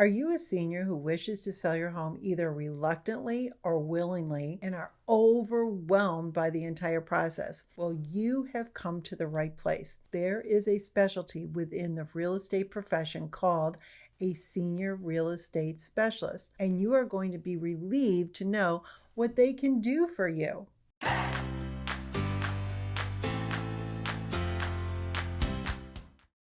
Are you a senior who wishes to sell your home either reluctantly or willingly and are overwhelmed by the entire process? Well, you have come to the right place. There is a specialty within the real estate profession called a senior real estate specialist, and you are going to be relieved to know what they can do for you.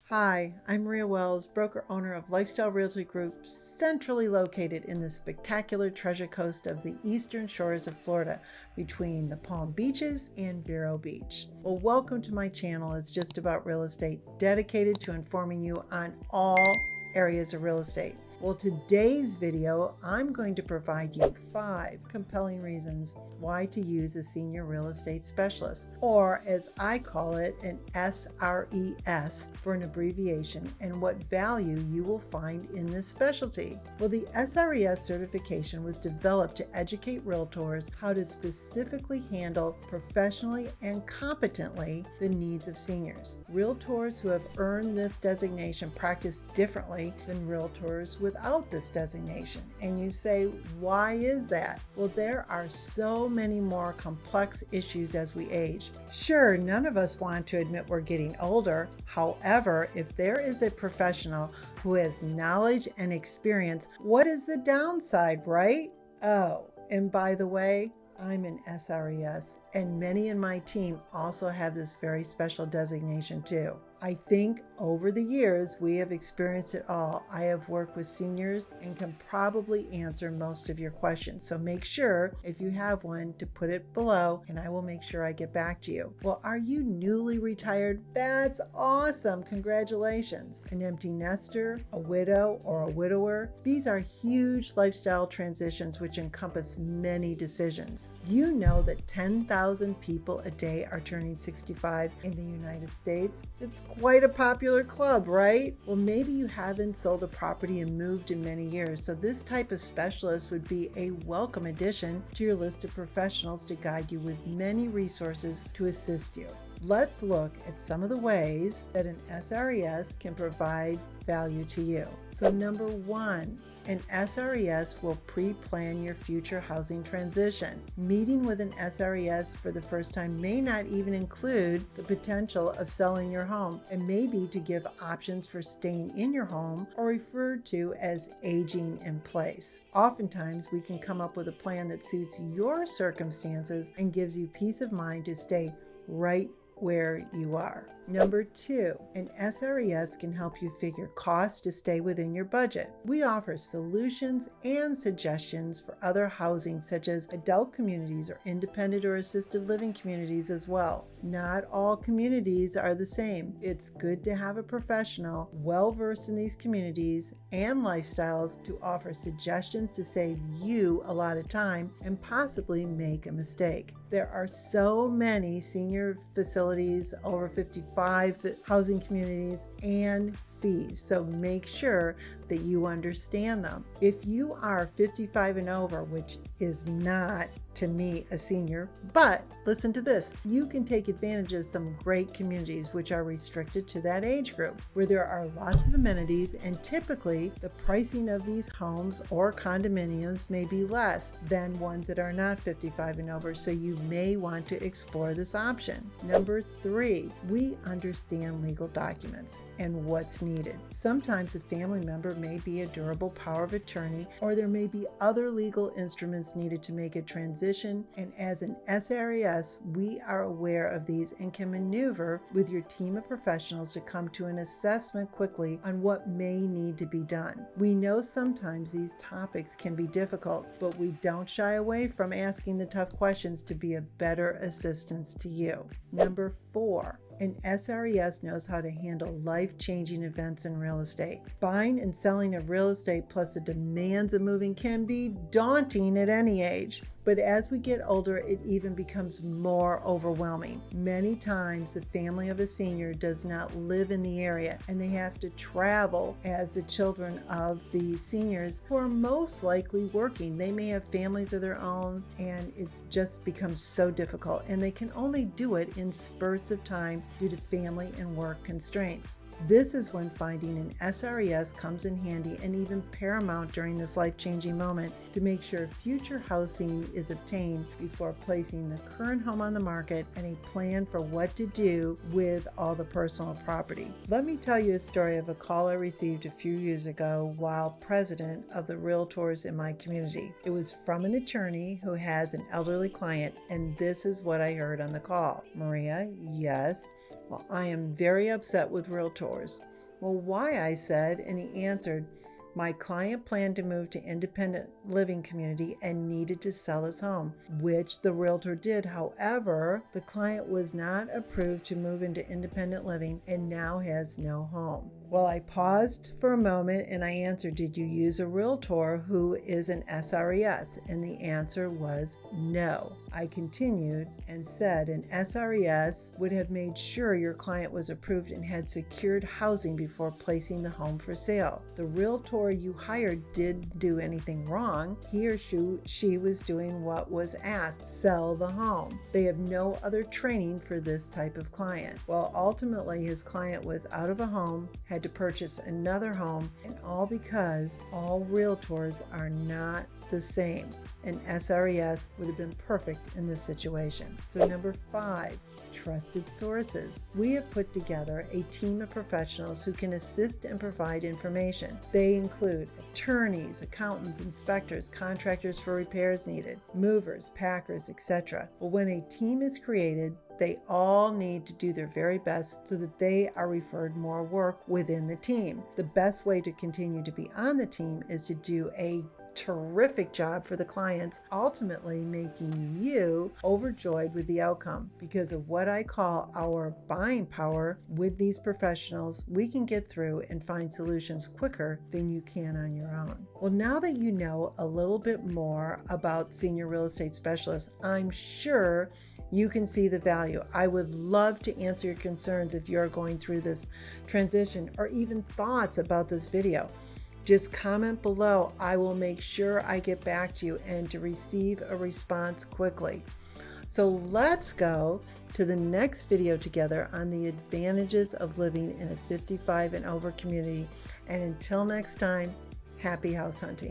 Hi, I'm Maria Wells, broker owner of Lifestyle Realty Group, centrally located in the spectacular Treasure Coast of the eastern shores of Florida, between the Palm Beaches and Vero Beach. Well, welcome to my channel. It's just about real estate, dedicated to informing you on all areas of real estate. Well, today's video, I'm going to provide you 5 compelling reasons why to use a senior real estate specialist, or as I call it, an SRES for an abbreviation, and what value you will find in this specialty. Well, the SRES certification was developed to educate realtors how to specifically handle professionally and competently the needs of seniors. Realtors who have earned this designation practice differently than realtors without this designation. And you say, why is that? Well, there are so many more complex issues as we age. Sure, none of us want to admit we're getting older. However, if there is a professional who has knowledge and experience, what is the downside, right? Oh, and by the way, I'm an SRES, and many in my team also have this very special designation too. I think over the years, we have experienced it all. I have worked with seniors and can probably answer most of your questions. So make sure, if you have one, to put it below and I will make sure I get back to you. Well, are you newly retired? That's awesome. Congratulations. An empty nester, a widow, or a widower? These are huge lifestyle transitions which encompass many decisions. You know that 10,000 people a day are turning 65 in the United States. It's quite a popular club, right? Well, maybe you haven't sold a property and moved in many years, so this type of specialist would be a welcome addition to your list of professionals to guide you with many resources to assist you. Let's look at some of the ways that an SRES can provide value to you. So number 1, an SRES will pre-plan your future housing transition. Meeting with an SRES for the first time may not even include the potential of selling your home, and maybe to give options for staying in your home, or referred to as aging in place. Oftentimes, we can come up with a plan that suits your circumstances and gives you peace of mind to stay right where you are. Number 2, an SRES can help you figure costs to stay within your budget. We offer solutions and suggestions for other housing, such as adult communities or independent or assisted living communities as well. Not all communities are the same. It's good to have a professional well-versed in these communities and lifestyles to offer suggestions to save you a lot of time and possibly make a mistake. There are so many senior facilities, over 55 housing communities, and fees, so make sure that you understand them. If you are 55 and over, which is not to me a senior, but listen to this, you can take advantage of some great communities which are restricted to that age group, where there are lots of amenities, and typically the pricing of these homes or condominiums may be less than ones that are not 55 and over, so you may want to explore this option. Number 3, we understand legal documents and what's needed. Sometimes a family member may be a durable power of attorney, or there may be other legal instruments needed to make a transition, and as an SRES, we are aware of these and can maneuver with your team of professionals to come to an assessment quickly on what may need to be done. We know sometimes these topics can be difficult, but we don't shy away from asking the tough questions to be a better assistance to you. Number 4, an SRES knows how to handle life-changing events in real estate. Buying and selling of real estate plus the demands of moving can be daunting at any age. But as we get older, it even becomes more overwhelming. Many times, the family of a senior does not live in the area, and they have to travel as the children of the seniors who are most likely working. They may have families of their own, and it's just becomes so difficult, and they can only do it in spurts of time due to family and work constraints. This is when finding an SRES comes in handy and even paramount during this life-changing moment to make sure future housing is obtained before placing the current home on the market and a plan for what to do with all the personal property. Let me tell you a story of a call I received a few years ago while president of the realtors in my community. It was from an attorney who has an elderly client, and this is what I heard on the call. "Maria, yes. Well, I am very upset with realtors." "Well, why?" I said, and he answered, "My client planned to move to independent living community and needed to sell his home," which the realtor did. However, the client was not approved to move into independent living and now has no home. Well, I paused for a moment and I answered, "Did you use a realtor who is an SRES?" And the answer was no. I continued and said an SRES would have made sure your client was approved and had secured housing before placing the home for sale. The realtor you hired didn't do anything wrong. He or she was doing what was asked: sell the home. They have no other training for this type of client. Well, ultimately his client was out of a home, had to purchase another home, and all because all realtors are not the same. An SRES would have been perfect in this situation. So number 5, trusted sources. We have put together a team of professionals who can assist and provide information. They include attorneys, accountants, inspectors, contractors for repairs needed, movers, packers, etc. Well, when a team is created, they all need to do their very best so that they are referred more work within the team. The best way to continue to be on the team is to do a terrific job for the clients, ultimately making you overjoyed with the outcome. Because of what I call our buying power with these professionals, we can get through and find solutions quicker than you can on your own. Well, now that you know a little bit more about senior real estate specialists, I'm sure you can see the value. I would love to answer your concerns if you're going through this transition or even thoughts about this video. Just comment below. I will make sure I get back to you and to receive a response quickly. So let's go to the next video together on the advantages of living in a 55 and over community. And until next time, happy house hunting.